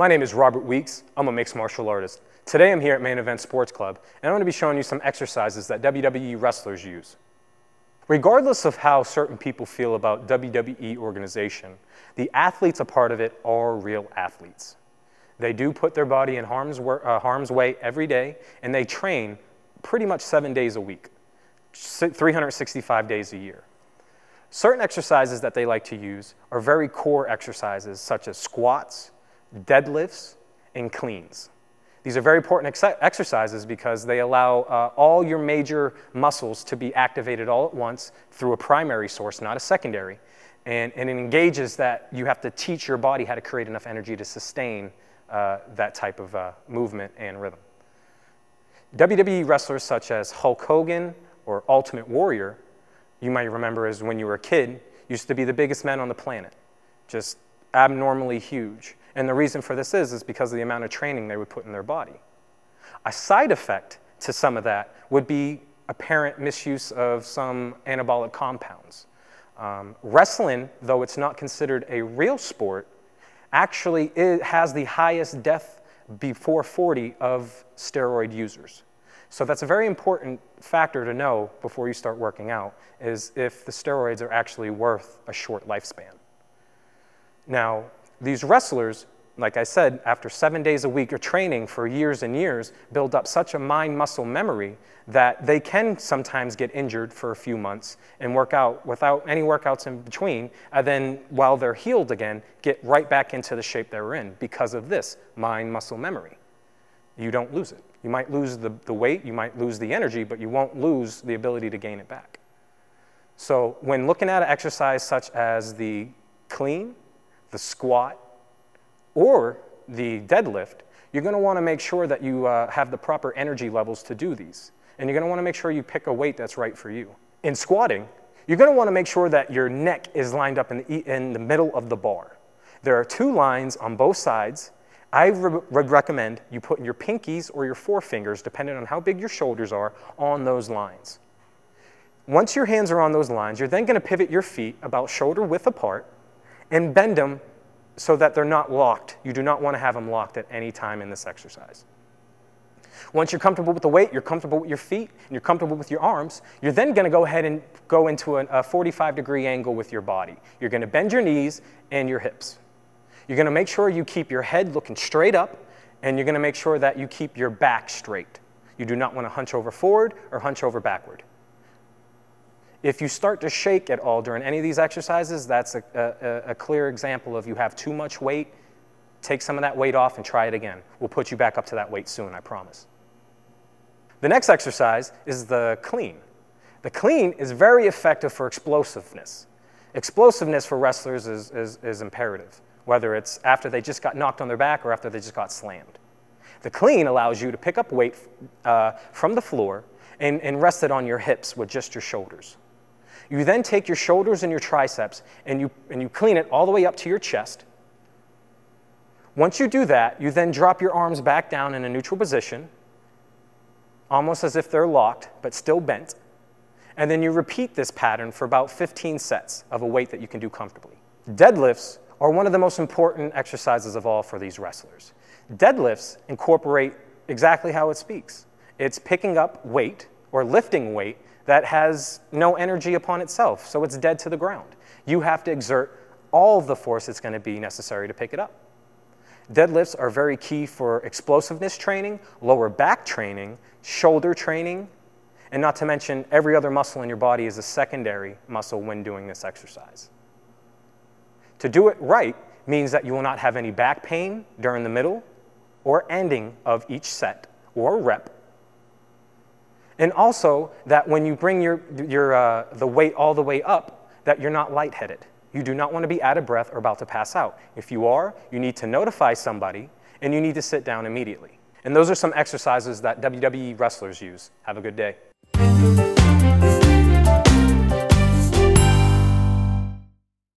My name is Robert Weeks. I'm a mixed martial artist. Today I'm here at Main Event Sports Club, and I'm going to be showing you some exercises that WWE wrestlers use. Regardless of how certain people feel about WWE organization, the athletes a part of it are real athletes. They do put their body in harm's way every day, and they train pretty much 7 days a week, 365 days a year. Certain exercises that they like to use are very core exercises such as squats, deadlifts, and cleans. These are very important exercises because they allow all your major muscles to be activated all at once through a primary source, not a secondary. And it engages that you have to teach your body how to create enough energy to sustain that type of movement and rhythm. WWE wrestlers such as Hulk Hogan or Ultimate Warrior, you might remember as when you were a kid, used to be the biggest men on the planet, just abnormally huge. And the reason for this is because of the amount of training they would put in their body. A side effect to some of that would be apparent misuse of some anabolic compounds. Wrestling, though it's not considered a real sport, actually has the highest death before 40 of steroid users. So that's a very important factor to know before you start working out, is if the steroids are actually worth a short lifespan. Now, these wrestlers, like I said, after 7 days a week of training for years and years, build up such a mind-muscle memory that they can sometimes get injured for a few months and work out without any workouts in between, and then while they're healed again, get right back into the shape they were in because of this mind-muscle memory. You don't lose it. You might lose the weight, you might lose the energy, but you won't lose the ability to gain it back. So when looking at an exercise such as the clean, the squat, or the deadlift, you're going to want to make sure that you have the proper energy levels to do these. And you're going to want to make sure you pick a weight that's right for you. In squatting, you're going to want to make sure that your neck is lined up in the middle of the bar. There are 2 lines on both sides. I would recommend you put your pinkies or your forefingers, depending on how big your shoulders are, on those lines. Once your hands are on those lines, you're then going to pivot your feet about shoulder width apart and bend them so that they're not locked. You do not want to have them locked at any time in this exercise. Once you're comfortable with the weight, you're comfortable with your feet, and you're comfortable with your arms, you're then going to go ahead and go into a 45-degree angle with your body. You're going to bend your knees and your hips. You're going to make sure you keep your head looking straight up, and you're going to make sure that you keep your back straight. You do not want to hunch over forward or hunch over backward. If you start to shake at all during any of these exercises, that's a clear example of you have too much weight. Take some of that weight off and try it again. We'll put you back up to that weight soon, I promise. The next exercise is the clean. The clean is very effective for explosiveness. Explosiveness for wrestlers is imperative, whether it's after they just got knocked on their back or after they just got slammed. The clean allows you to pick up weight from the floor and rest it on your hips with just your shoulders. You then take your shoulders and your triceps and you clean it all the way up to your chest. Once you do that, you then drop your arms back down in a neutral position, almost as if they're locked, but still bent. And then you repeat this pattern for about 15 sets of a weight that you can do comfortably. Deadlifts are one of the most important exercises of all for these wrestlers. Deadlifts incorporate exactly how it speaks. It's picking up weight or lifting weight that has no energy upon itself, so it's dead to the ground. You have to exert all the force that's going to be necessary to pick it up. Deadlifts are very key for explosiveness training, lower back training, shoulder training, and not to mention every other muscle in your body is a secondary muscle when doing this exercise. To do it right means that you will not have any back pain during the middle or ending of each set or rep. And also that when you bring the weight all the way up, that you're not lightheaded. You do not want to be out of breath or about to pass out. If you are, you need to notify somebody and you need to sit down immediately. And those are some exercises that WWE wrestlers use. Have a good day.